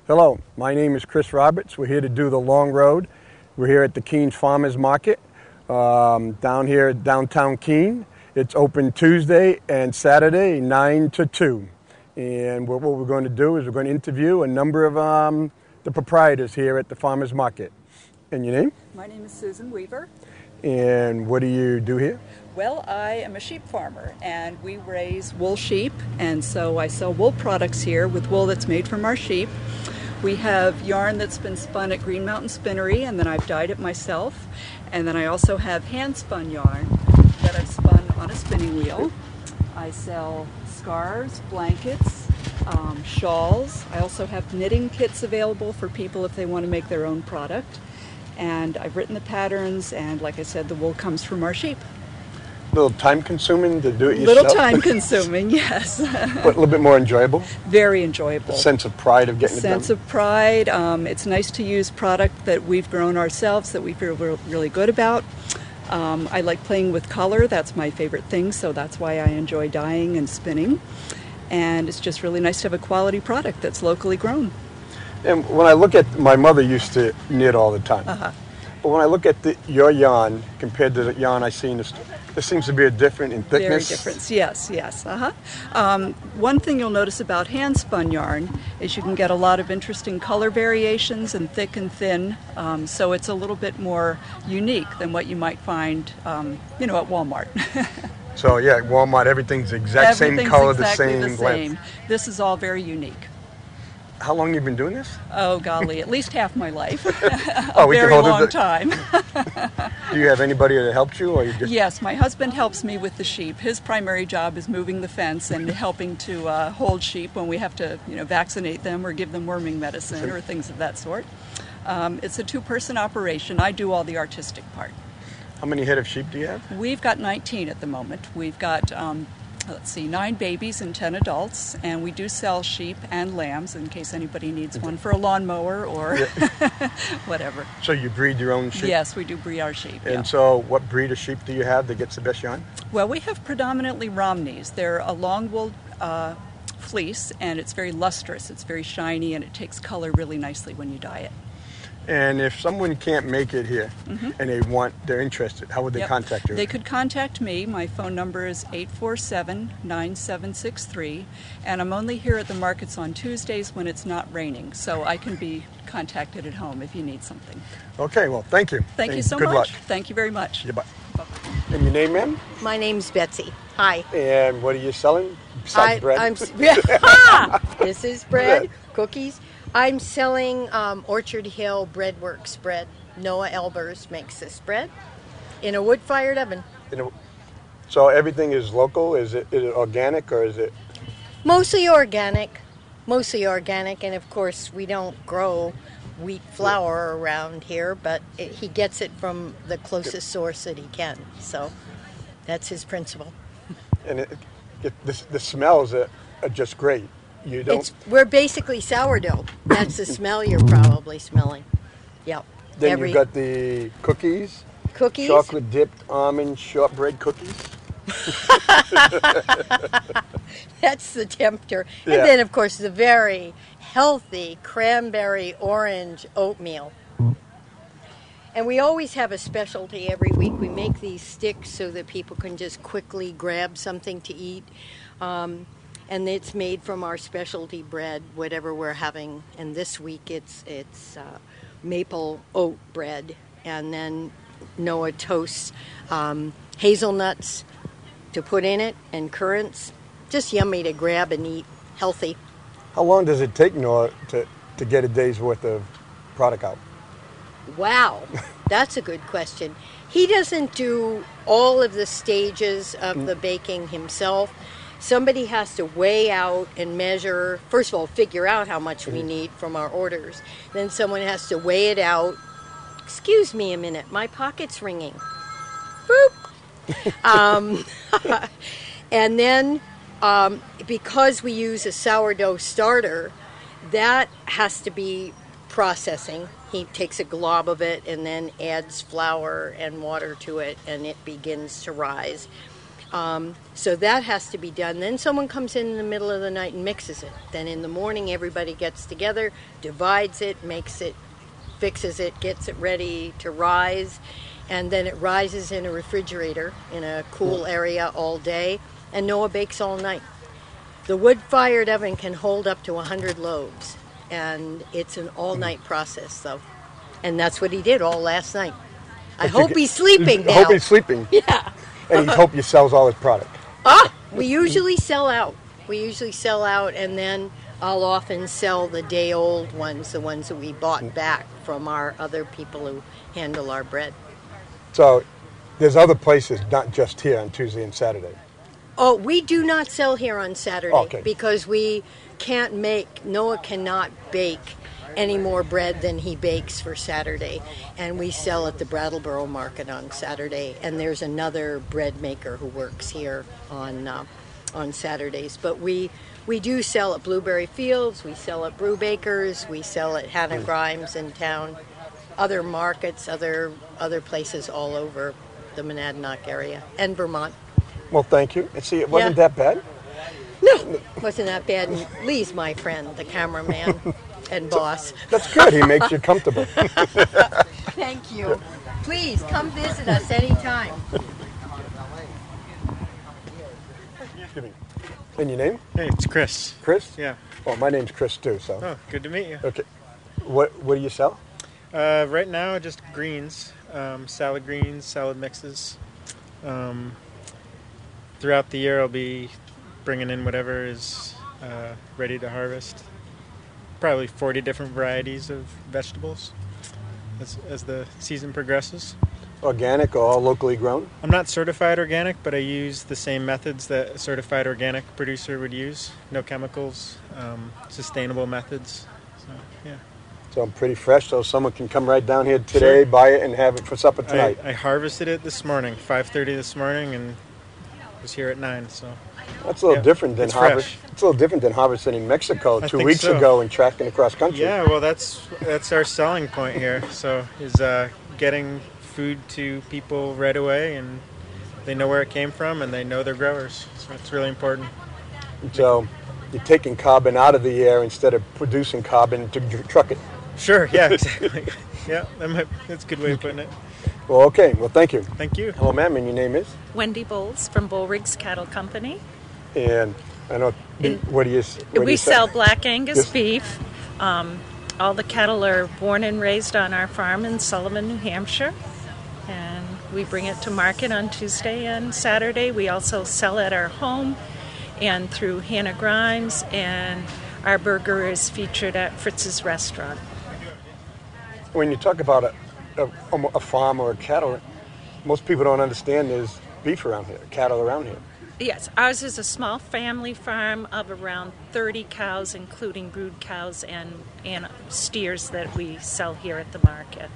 Hello, my name is Chris Roberts. We're here to do the long road. We're here at the Keene Farmers Market down here at downtown Keene. It's open Tuesday and Saturday, 9 to 2. And what we're going to do is we're going to interview a number of the proprietors here at the Farmers Market. And your name? My name is Susan Weaver. And what do you do here? Well, I am a sheep farmer, and we raise wool sheep, and so I sell wool products here with wool that's made from our sheep. We have yarn that's been spun at Green Mountain Spinnery, and then I've dyed it myself. And then I also have hand-spun yarn that I've spun on a spinning wheel. I sell scarves, blankets, shawls. I also have knitting kits available for people if they want to make their own product. And I've written the patterns, and like I said, the wool comes from our sheep. A little time-consuming to do it yourself? Little time-consuming, yes. But a little bit more enjoyable? Very enjoyable. A sense of pride of getting it done? Sense of pride. It's nice to use product that we've grown ourselves that we feel really good about. I like playing with color. That's my favorite thing, so that's why I enjoy dyeing and spinning. And it's just really nice to have a quality product that's locally grown. And when I look at, my mother used to knit all the time. But when I look at your yarn compared to the yarn I see in the store, there seems to be a difference in thickness. Very different, yes. One thing you'll notice about hand-spun yarn is you can get a lot of interesting color variations in thick and thin, so it's a little bit more unique than what you might find, at Walmart. So yeah, at Walmart, everything's the exact same color, exactly the same length. This is all very unique. How long have you been doing this? Oh, golly, at least half my life. We very can hold long it. time. Do you have anybody that helps you, or you just? Yes, my husband helps me with the sheep. His primary job is moving the fence and helping to hold sheep when we have to, vaccinate them or give them worming medicine or things of that sort. It's a two-person operation. I do all the artistic part. How many head of sheep do you have? We've got 19 at the moment. We've got 9 babies and 10 adults, and we do sell sheep and lambs in case anybody needs one for a lawnmower or whatever. So you breed your own sheep? Yes, we do breed our sheep. And so what breed of sheep do you have that gets the best yarn? Well, we have predominantly Romneys. They're a long wool fleece, and it's very lustrous. It's very shiny, and it takes color really nicely when you dye it. And if someone can't make it here and they're interested, how would they contact you? They could contact me. My phone number is 847-9763, and I'm only here at the markets on Tuesdays when it's not raining, so I can be contacted at home if you need something. Okay, well, thank you. Thank you so much. Good luck. Thank you very much. Yeah, bye. Bye-bye. And your name, ma'am? My name's Betsy. Hi. And what are you selling besides bread? This is bread, cookies. I'm selling Orchard Hill Breadworks bread. Noah Elbers makes this bread in a wood-fired oven. So everything is local? Is it organic or is it? Mostly organic, and of course we don't grow wheat flour around here, but he gets it from the closest source that he can. So that's his principle. And the smells are just great. We're basically sourdough. That's the smell you're probably smelling. Yep. Then you've got the cookies. Cookies. Chocolate dipped almond shortbread cookies. That's the tempter. And then, of course, the very healthy cranberry orange oatmeal. And we always have a specialty every week. We make these sticks so that people can just quickly grab something to eat. And it's made from our specialty bread, whatever we're having. And this week it's maple oat bread. And then Noah toasts hazelnuts to put in it and currants. Just yummy to grab and eat, healthy. How long does it take, Noah, to get a day's worth of product out? Wow, that's a good question. He doesn't do all of the stages of the baking himself. Somebody has to weigh out and measure, first of all, figure out how much we need from our orders. Then someone has to weigh it out. Excuse me a minute, my pocket's ringing. Boop! And then, because we use a sourdough starter, that has to be processing. He takes a glob of it and then adds flour and water to it, and it begins to rise. So that has to be done. Then someone comes in the middle of the night and mixes it. Then in the morning, everybody gets together, divides it, makes it, fixes it, gets it ready to rise, and then it rises in a refrigerator in a cool area all day, and Noah bakes all night. The wood-fired oven can hold up to 100 loaves, and it's an all-night process, though. And that's what he did all last night. I hope he's sleeping now. I hope he's sleeping. Yeah. And he hope he sells all his product. We usually sell out. And then I'll often sell the day-old ones, the ones that we bought back from our other people who handle our bread. So there's other places, not just here on Tuesday and Saturday. Oh, we do not sell here on Saturday because we can't make, Noah cannot bake any more bread than he bakes for Saturday. And we sell at the Brattleboro Market on Saturday. And there's another bread maker who works here on Saturdays. But we do sell at Blueberry Fields, we sell at Brew Bakers, we sell at Hannah Grimes in town, other markets, other places all over the Monadnock area and Vermont. Well, thank you. And see, it wasn't that bad? No, wasn't that bad. Lee's my friend, the cameraman and boss. That's good. He makes you comfortable. Thank you. Please come visit us anytime. Excuse me. And your name? Hey, it's Chris. Chris? Yeah. Well, my name's Chris too. So. Oh, good to meet you. Okay. What do you sell? Right now, just greens, salad greens, salad mixes. Throughout the year, I'll be bringing in whatever is ready to harvest. Probably 40 different varieties of vegetables as the season progresses. Organic or all locally grown? I'm not certified organic, but I use the same methods that a certified organic producer would use. No chemicals, sustainable methods. So, yeah. So I'm pretty fresh, so someone can come right down here today, buy it, and have it for supper tonight. I harvested it this morning, 5:30 this morning, and was here at 9. So that's a little different than harvest. fresh. It's a little different than harvesting in Mexico I 2 think weeks so. ago and tracking across country. Yeah, well, that's our selling point here. So is getting food to people right away, and they know where it came from, and they know their growers. So it's really important. So you're taking carbon out of the air instead of producing carbon to truck it. Sure. Yeah. Exactly. Yeah. That's a good way of putting it. Well, okay. Well, thank you. Thank you. Hello, ma'am, and your name is? Wendy Bowles from Bull Riggs Cattle Company. And I know, what do you We sell black Angus Yes. beef. All the cattle are born and raised on our farm in Sullivan, New Hampshire. And we bring it to market on Tuesday and Saturday. We also sell at our home and through Hannah Grimes. And our burger is featured at Fritz's Restaurant. When you talk about a farm or a cattle, most people don't understand there's beef around here, cattle around here. Yes, ours is a small family farm of around 30 cows, including brood cows and steers that we sell here at the market.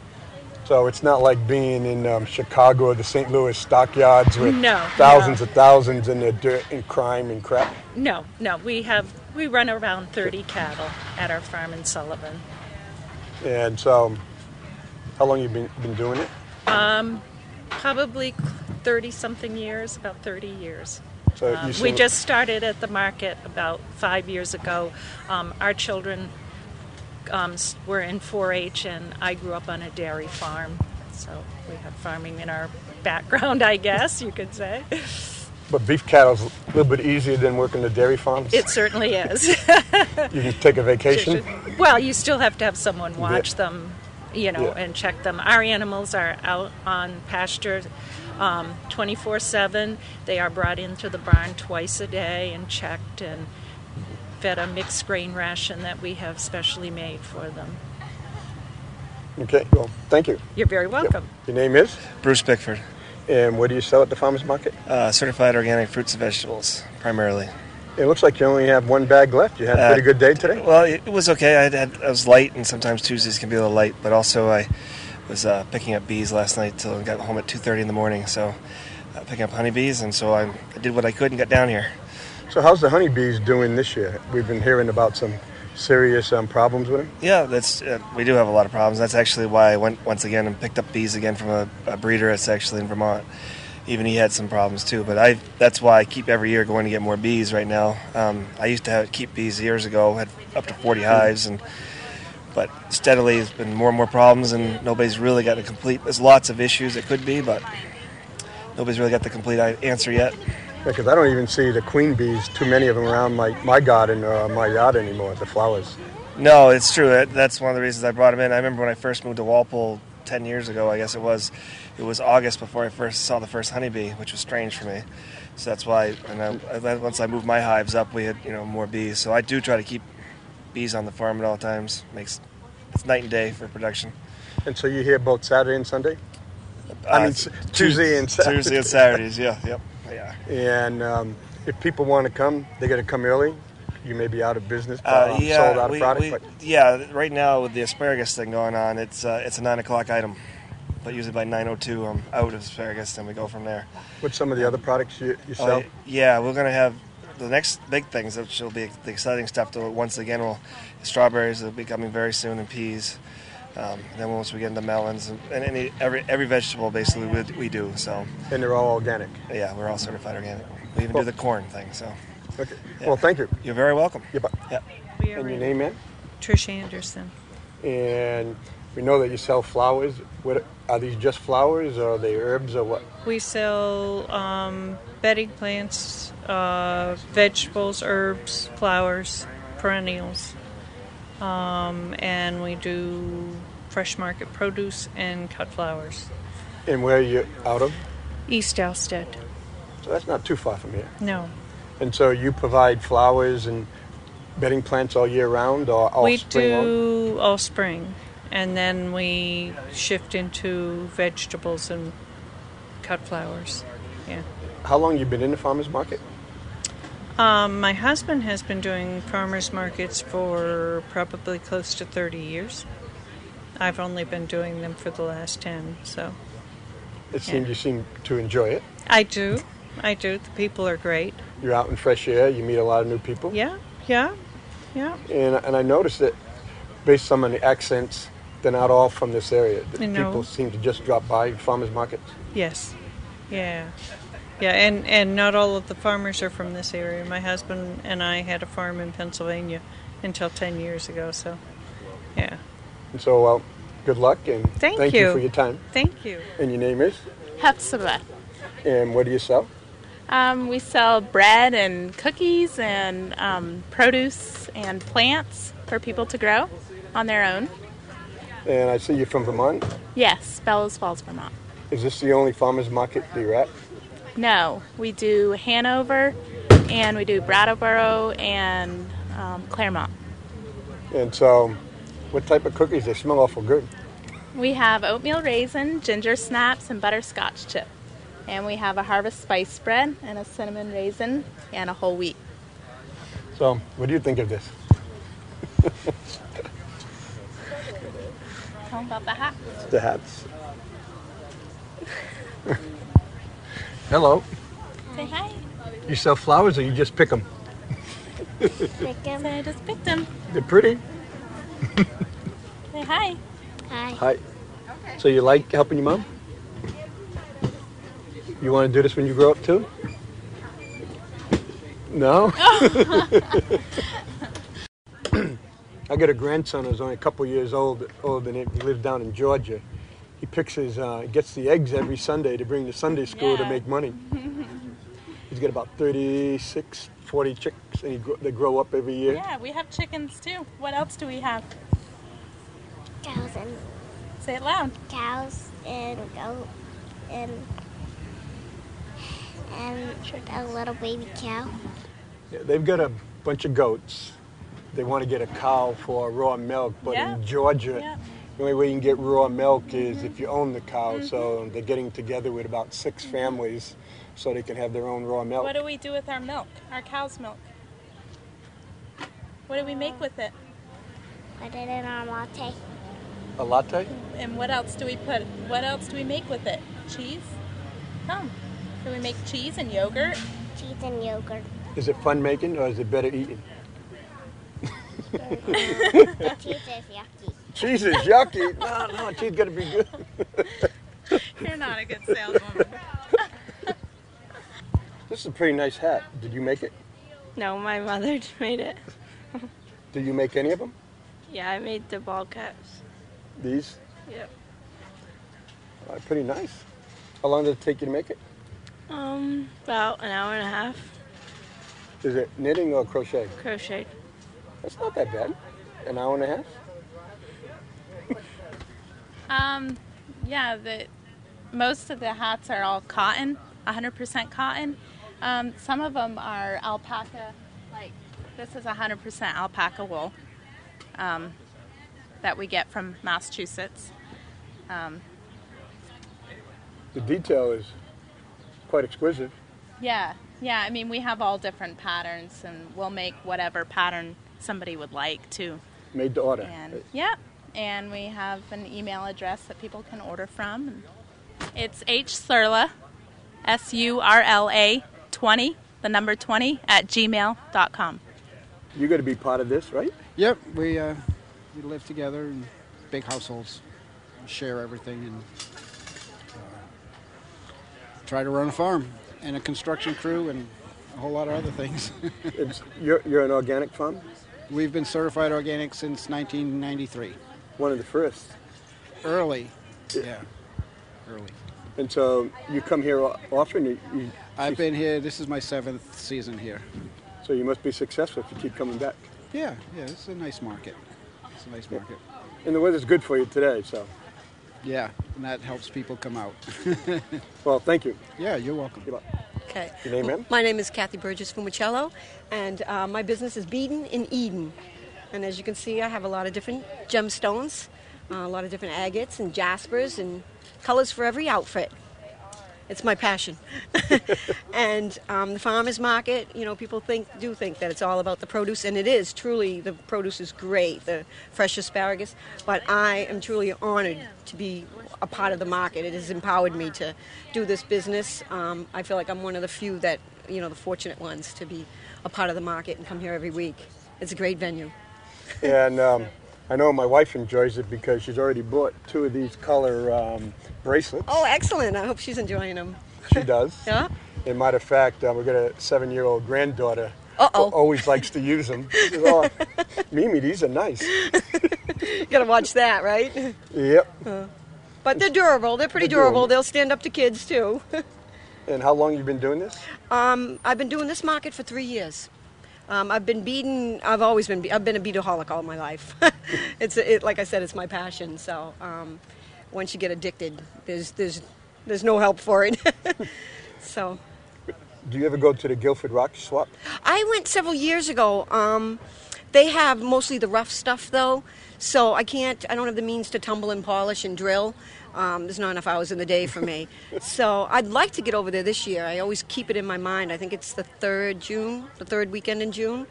So it's not like being in Chicago or the St. Louis stockyards with thousands in the dirt and crime and crap. No, we run around 30 cattle at our farm in Sullivan. And so, how long have you been doing it? Probably 30-something years, about 30 years. So we just started at the market about 5 years ago. Our children were in 4-H, and I grew up on a dairy farm. So we have farming in our background, I guess you could say. But beef cattle's a little bit easier than working the dairy farms? It certainly is. You can take a vacation? Well, you still have to have someone watch them, and check them. Our animals are out on pasture 24/7. They are brought into the barn twice a day and checked and fed a mixed grain ration that we have specially made for them. Okay, well, thank you. You're very welcome. Your name is? Bruce Bickford. And what do you sell at the farmer's market? Certified organic fruits and vegetables, primarily. It looks like you only have one bag left. You had a pretty good day today? Well, it was okay. I was light, and sometimes Tuesdays can be a little light, but also I was picking up bees last night till I got home at 2:30 in the morning, so picking up honeybees, and so I did what I could and got down here. So how's the honeybees doing this year? We've been hearing about some serious problems with them. Yeah, we do have a lot of problems. That's actually why I went once again and picked up bees again from a breeder that's actually in Vermont. even he had some problems too. But that's why I keep every year going to get more bees right now. I used to keep bees years ago, had up to 40 hives, but steadily there's been more and more problems, and nobody's really got a complete. There's lots of issues it could be, but nobody's really got the complete answer yet. Because I don't even see the queen bees, too many of them around my garden or my yard anymore, the flowers. No, it's true. That's one of the reasons I brought them in. I remember when I first moved to Walpole 10 years ago, I guess it was August before I first saw the first honeybee, which was strange for me. So that's why, once I moved my hives up, we had more bees. So I do try to keep bees on the farm at all times. It's night and day for production. And so you're here both Saturday and Sunday? Tuesday and Saturday. Tuesday and Saturdays, yeah. And if people want to come, they got to come early. You may be out of business, sold out of product. Right now with the asparagus thing going on, it's a 9 o'clock item. But usually by 9:02, I'm out of asparagus, and we go from there. What's some of the other products you sell? We're going to have the next big things, which will be the exciting stuff. Once again, strawberries will be coming very soon, and peas. Then once we get into melons and every vegetable basically we do. So. And they're all organic. Yeah, we're all certified organic. We even do the corn thing. So. Okay. Yeah. Well, thank you. You're very welcome. Yeah. And your name, ma'am? Trish Anderson. And we know that you sell flowers. Are these just flowers, or are they herbs, or what? We sell bedding plants, vegetables, herbs, flowers, perennials. And we do fresh market produce and cut flowers. And where are you out of? East Alstead. So that's not too far from here. No. And so you provide flowers and bedding plants all year round, or all spring long? We do all spring. And then we shift into vegetables and cut flowers. Yeah. How long you been in the farmer's market? My husband has been doing farmers markets for probably close to 30 years. I've only been doing them for the last 10, so. You seem to enjoy it. I do. The people are great. You're out in fresh air. You meet a lot of new people. Yeah. And I noticed that based on the accents, they're not all from this area. People seem to just drop by farmers markets. Yes. Yeah. Yeah, and not all of the farmers are from this area. My husband and I had a farm in Pennsylvania until 10 years ago, so, yeah. And so, well, good luck, and thank you for your time. Thank you. And your name is? Hepzibah. And what do you sell? We sell bread and cookies and produce and plants for people to grow on their own. And I see you're from Vermont? Yes, Bellows Falls, Vermont. Is this the only farmer's market that you're at? No, we do Hanover, and we do Brattleboro and Claremont. And so, what type of cookies? They smell awful good. We have oatmeal raisin, ginger snaps, and butterscotch chip. And we have a harvest spice bread and a cinnamon raisin and a whole wheat. So, what do you think of this? Tell them about the hats. The hats. Hello. Say hi. You sell flowers, or you just pick them? Pick them. I just picked them. They're pretty. Say hi. Hi. So you like helping your mom? You want to do this when you grow up too? No? I got a grandson who's only a couple years older than him. He lives down in Georgia. He picks gets the eggs every Sunday to bring to Sunday school to make money. He's got about 36, 40 chicks, and they grow up every year. Yeah, we have chickens too. What else do we have? Cows and... Say it loud. Cows and goat and a little baby cow. Yeah, they've got a bunch of goats. They want to get a cow for raw milk, but in Georgia, the only way you can get raw milk is if you own the cow. So they're getting together with about 6 families so they can have their own raw milk. What do we do with our milk, our cow's milk? What do we make with it? Put it in our latte. A latte? And what else do we make with it? Cheese? Come. Do we make cheese and yogurt? Cheese and yogurt. Is it fun making, or is it better eating? Cheese is yucky. Cheese is yucky? No, cheese got to be good. You're not a good saleswoman. This is a pretty nice hat. Did you make it? No, my mother made it. Did you make any of them? Yeah, I made the ball caps. These? Yep. Pretty nice. How long did it take you to make it? About an hour and a half. Is it knitting or crochet? Crocheted. That's not that bad. An hour and a half? Yeah, most of the hats are all cotton, 100% cotton. Some of them are alpaca, like this is 100% alpaca wool that we get from Massachusetts. The detail is quite exquisite. Yeah, I mean, we have all different patterns, and we'll make whatever pattern somebody would like to. Made to order. And, yeah, and we have an email address that people can order from. It's hsurla, SURLA 20, the number 20, @gmail.com. You're going to be part of this, right? Yep, we live together in big households, share everything, and try to run a farm and a construction crew and a whole lot of other things. You're an organic farm? We've been certified organic since 1993. One of the first. Early, yeah, early. And so you come here often? I've been here, this is my 7th season here. So you must be successful if you keep coming back. Yeah, it's a nice market. It's a nice market. And the weather's good for you today, so. Yeah, and that helps people come out. Well, thank you. Yeah, you're welcome. Okay. Your name, ma'am? My name is Kathy Burgess Fumicello, and my business is Beaten in Eden. And as you can see, I have a lot of different gemstones, a lot of different agates and jaspers and colors for every outfit. It's my passion. And the farmers market, people do think that it's all about the produce, and it is. Truly, the produce is great, the fresh asparagus. But I am truly honored to be a part of the market. It has empowered me to do this business. I feel like I'm one of the few that, the fortunate ones to be a part of the market and come here every week. It's a great venue. And I know my wife enjoys it because she's already bought 2 of these color bracelets. Oh, excellent. I hope she's enjoying them. She does. Yeah? As a matter of fact, we've got a 7-year-old granddaughter who always likes to use them. She says, "Oh, Mimi, these are nice." You got to watch that, right? Yep. But they're durable. They're pretty durable. They'll stand up to kids, too. And how long have you been doing this? I've been doing this market for 3 years. I've been beaten. I've been a beataholic all my life. Like I said, it's my passion. So once you get addicted, there's no help for it. So. Do you ever go to the Guilford Rock Swap? I went several years ago. They have mostly the rough stuff though, so I don't have the means to tumble and polish and drill. There's not enough hours in the day for me. So I'd like to get over there this year. I always keep it in my mind. I think it's the third weekend in June.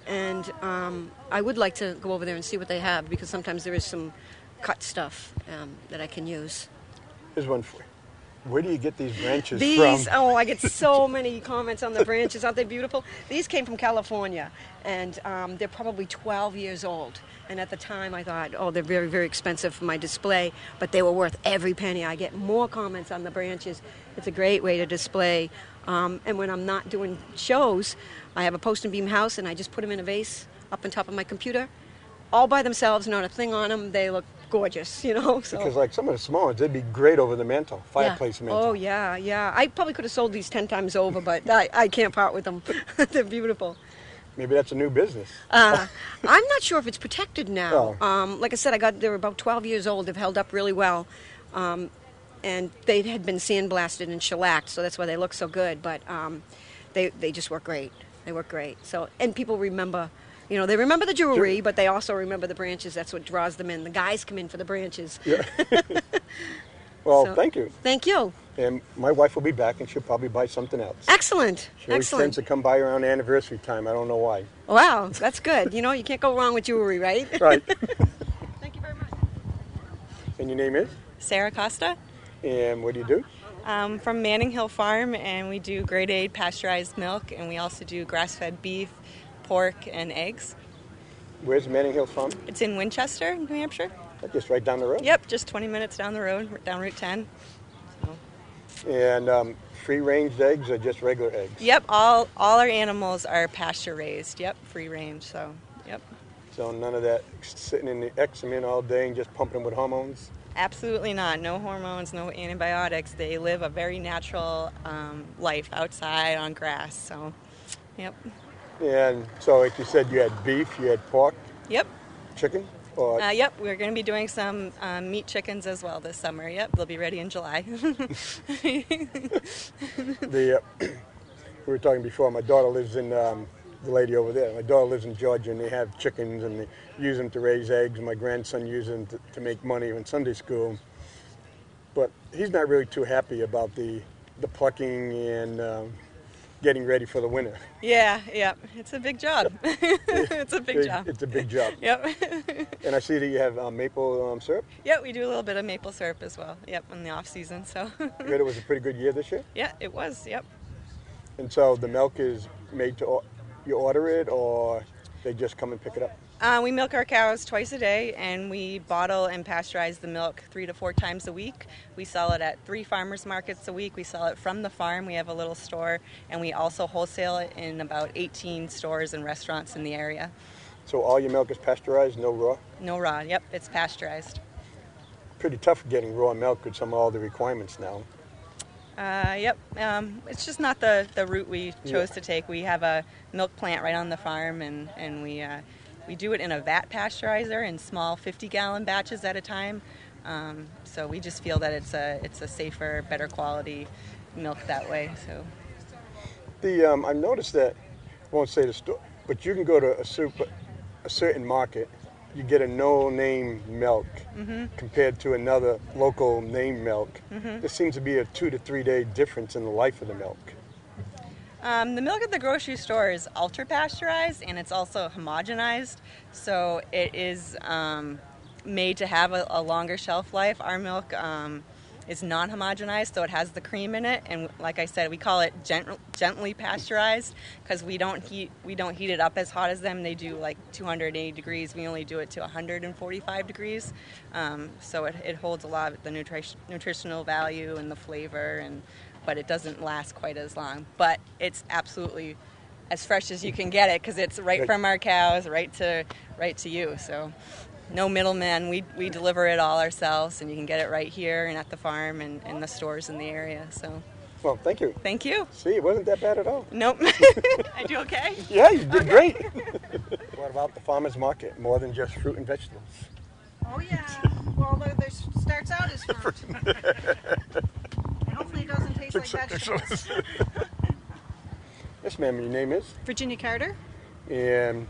And I would like to go over there and see what they have, because sometimes there is some cut stuff that I can use. Here's one for you. Where do you get these branches from? Oh, I get so many comments on the branches. Aren't they beautiful? These came from California, and they're probably 12 years old. And at the time, I thought, oh, they're very, very expensive for my display, but they were worth every penny. I get more comments on the branches. It's a great way to display. And when I'm not doing shows, I have a post and beam house, and I just put them in a vase up on top of my computer, all by themselves, not a thing on them. They look gorgeous, So. Because like some of the small ones, they'd be great over the mantle, fireplace mantle. Oh, yeah. I probably could have sold these 10 times over, but I can't part with them. They're beautiful. Maybe that's a new business. I'm not sure if it's protected now. Oh. Like I said, they were about 12 years old. They've held up really well. And they had been sandblasted and shellacked, so that's why they look so good. But they just work great. They work great. So, and people remember, they remember the jewelry, but they also remember the branches. That's what draws them in. The guys come in for the branches. Yeah. Well, thank you. Thank you. And my wife will be back, and she'll probably buy something else. Excellent. She always tends to come by around anniversary time. I don't know why. Wow, that's good. You can't go wrong with jewelry, right? Right. Thank you very much. And your name is? Sarah Costa. And what do you do? From Manning Hill Farm, and we do grade A pasteurized milk, and we also do grass-fed beef, pork, and eggs. Where's Manning Hill Farm? It's in Winchester, New Hampshire. Just right down the road? Yep, just 20 minutes down the road, down Route 10. So. And free-range eggs or just regular eggs? Yep, all our animals are pasture raised. Yep, free range. So, yep. So none of that sitting in the excrement all day and just pumping with hormones? Absolutely not. No hormones, no antibiotics. They live a very natural life outside on grass. So, yep. And so, like you said, you had beef, you had pork? Yep. Chicken? Or Yep, we're going to be doing some meat chickens as well this summer. Yep, they'll be ready in July. We were talking before, my daughter lives in, the lady over there, my daughter lives in Georgia, and they have chickens, and they use them to raise eggs. My grandson uses them to make money in Sunday school. But he's not really too happy about the plucking and getting ready for the winter. Yeah, it's a big job. It's a big job. It's a big job. Yep. And I see that you have maple syrup. Yep, we do a little bit of maple syrup as well. Yep, in the off season. So. I heard it was a pretty good year this year. Yeah, it was. Yep. And so the milk is made to you order it, or they just come and pick it up? We milk our cows twice a day, and we bottle and pasteurize the milk 3 to 4 times a week. We sell it at 3 farmers markets a week. We sell it from the farm. We have a little store, and we also wholesale it in about 18 stores and restaurants in the area. So all your milk is pasteurized, no raw? No raw. Yep, it's pasteurized. Pretty tough getting raw milk with all the requirements now. Yep. It's just not the route we chose to take. We have a milk plant right on the farm, and we do it in a vat pasteurizer in small 50-gallon batches at a time. So we just feel that it's a safer, better quality milk that way. So I've noticed that, I won't say the store, but you can go to a certain market, you get a no-name milk compared to another local name milk. There seems to be a 2 to 3 day difference in the life of the milk. The milk at the grocery store is ultra pasteurized, and it's also homogenized, so it is made to have a longer shelf life. Our milk is non-homogenized, so it has the cream in it, and like I said, we call it gently pasteurized because we don't heat it up as hot as them. They do like 280 degrees. We only do it to 145 degrees, so it holds a lot of the nutritional value and the flavor, but it doesn't last quite as long. But it's absolutely as fresh as you can get it because it's right from our cows, right to you. So no middlemen. We deliver it all ourselves, and you can get it right here and at the farm and in the stores in the area. So. Well, thank you. Thank you. See, it wasn't that bad at all. Nope. I do okay? Yeah, you did great. What about the farmer's market? More than just fruit and vegetables? Oh, yeah. Well, there starts out as fruit. And hopefully it doesn't taste like vegetables. Yes, ma'am. Your name is? Virginia Carter. And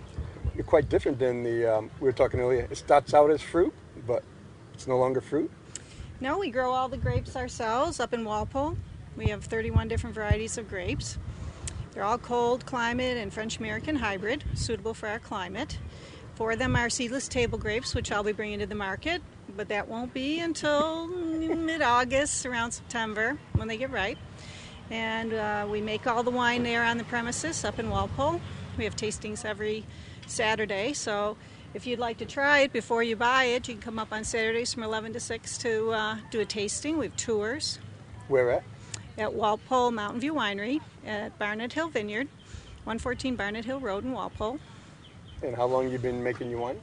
you're quite different than we were talking earlier. It starts out as fruit, but it's no longer fruit? No, we grow all the grapes ourselves up in Walpole. We have 31 different varieties of grapes. They're all cold climate and French American hybrid, suitable for our climate. 4 of them are seedless table grapes, which I'll be bringing to the market, but that won't be until mid-August, around September, when they get ripe. And we make all the wine there on the premises up in Walpole. We have tastings every Saturday, so if you'd like to try it before you buy it, you can come up on Saturdays from 11 to 6 to do a tasting. We have tours. Where at? At Walpole Mountain View Winery at Barnett Hill Vineyard, 114 Barnett Hill Road in Walpole. And how long have you been making your wine?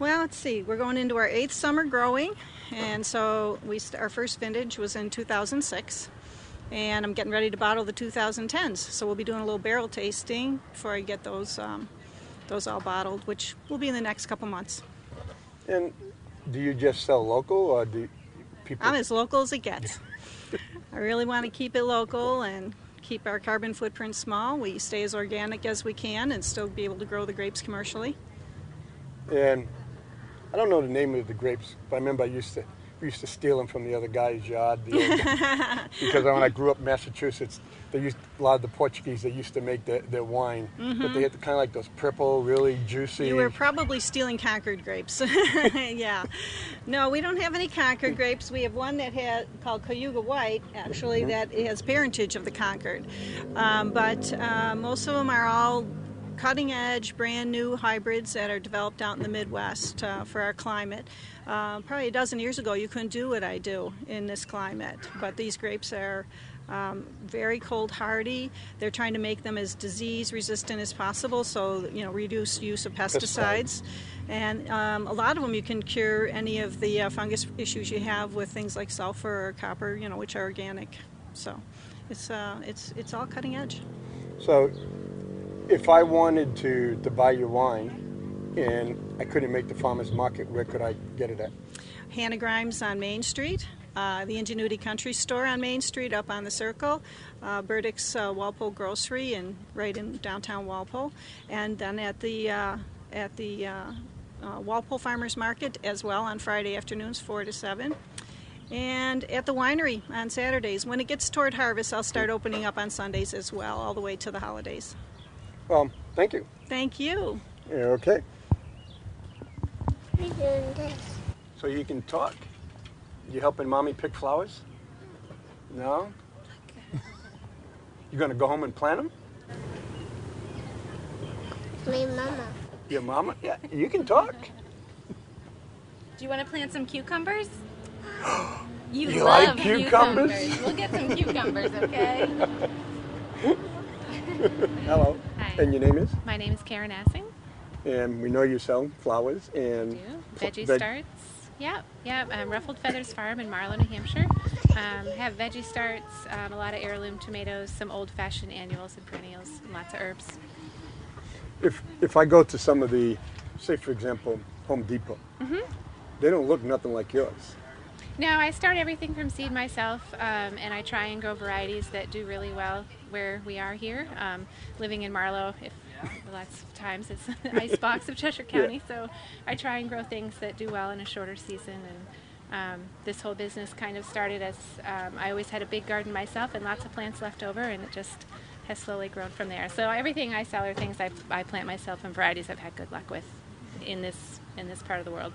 Well, let's see. We're going into our 8th summer growing, and so our first vintage was in 2006, and I'm getting ready to bottle the 2010s. So we'll be doing a little barrel tasting before I get those all bottled, which will be in the next couple months. And do you just sell local, or do people? I'm as local as it gets. I really want to keep it local and keep our carbon footprint small. We stay as organic as we can and still be able to grow the grapes commercially. And I don't know the name of the grapes, but I remember we used to steal them from the other guy's yard. Because when I grew up in Massachusetts, a lot of the Portuguese, they used to make their wine. But they had kind of like those purple, really juicy. You were probably stealing Concord grapes. Yeah. No, we don't have any Concord grapes. We have one that called Cayuga White, actually, that has parentage of the Concord. But most of them are all cutting edge, brand new hybrids that are developed out in the Midwest for our climate. Probably a dozen years ago, you couldn't do what I do in this climate, but these grapes are very cold hardy. They're trying to make them as disease resistant as possible, so reduce use of pesticides. And a lot of them you can cure any of the fungus issues you have with things like sulfur or copper, which are organic. So it's all cutting edge. So if I wanted to buy your wine and I couldn't make the farmer's market, where could I get it at? Hannah Grimes on Main Street, the Ingenuity Country Store on Main Street up on the Circle, Burdick's Walpole Grocery and right in downtown Walpole, and then at the Walpole Farmers Market as well on Friday afternoons 4 to 7. And at the winery on Saturdays. When it gets toward harvest, I'll start opening up on Sundays as well, all the way to the holidays. Well, thank you. Thank you. Yeah, okay. We're doing this. So you can talk. You helping Mommy pick flowers? No? You going to go home and plant them? My mama. Your mama? Yeah, you can talk. Do you want to plant some cucumbers? You love like cucumbers? We'll get some cucumbers, okay? Hello. Hi. And your name is? My name is Karen Assing. And we know you sell flowers and Veggie Starts. Yep. Ruffled Feathers Farm in Marlow, New Hampshire. Have Veggie Starts, a lot of heirloom tomatoes, some old-fashioned annuals and perennials, and lots of herbs. If I go to some of the, say for example, Home Depot, they don't look nothing like yours. No, I start everything from seed myself, and I try and grow varieties that do really well where we are here. Living in Marlow, lots of times it's the ice box of Cheshire County, so I try and grow things that do well in a shorter season. And this whole business kind of started as I always had a big garden myself and lots of plants left over, and it just has slowly grown from there. So everything I sell are things I plant myself and varieties I've had good luck with in this part of the world.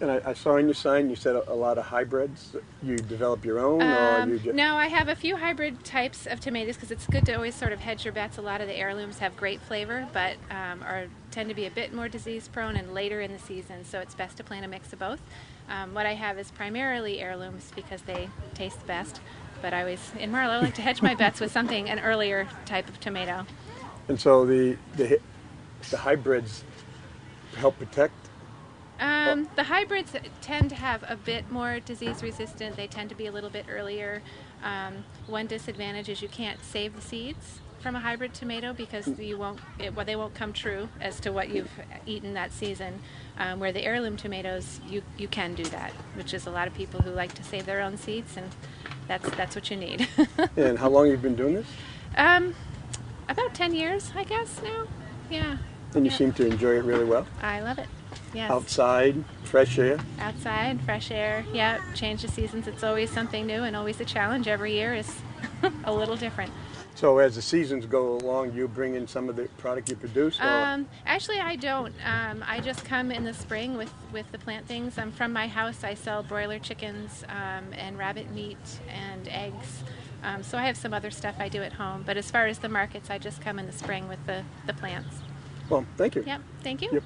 And I saw on your sign you said a lot of hybrids. You develop your own, or you just... No, I have a few hybrid types of tomatoes because it's good to always sort of hedge your bets. A lot of the heirlooms have great flavor, but tend to be a bit more disease prone and later in the season, so it's best to plant a mix of both. What I have is primarily heirlooms because they taste the best, but I always, in Marlow, like to hedge my bets with an earlier type of tomato. And so the hybrids help protect? The hybrids tend to have a bit more disease resistant. They tend to be a little bit earlier. One disadvantage is you can't save the seeds from a hybrid tomato because they won't come true as to what you've eaten that season. Where the heirloom tomatoes, you can do that, which is a lot of people who like to save their own seeds, and that's what you need. And how long have you been doing this? About 10 years, I guess now. Yeah. And you seem to enjoy it really well? I love it. Yes. Outside, fresh air? Outside, fresh air. Yeah, change the seasons. It's always something new and always a challenge. Every year is a little different. So as the seasons go along, you bring in some of the product you produce? Or? Actually, I don't. I just come in the spring with the plant things. From my house, I sell broiler chickens and rabbit meat and eggs. So I have some other stuff I do at home. But as far as the markets, I just come in the spring with the plants. Well, thank you. Yep, thank you. Yep.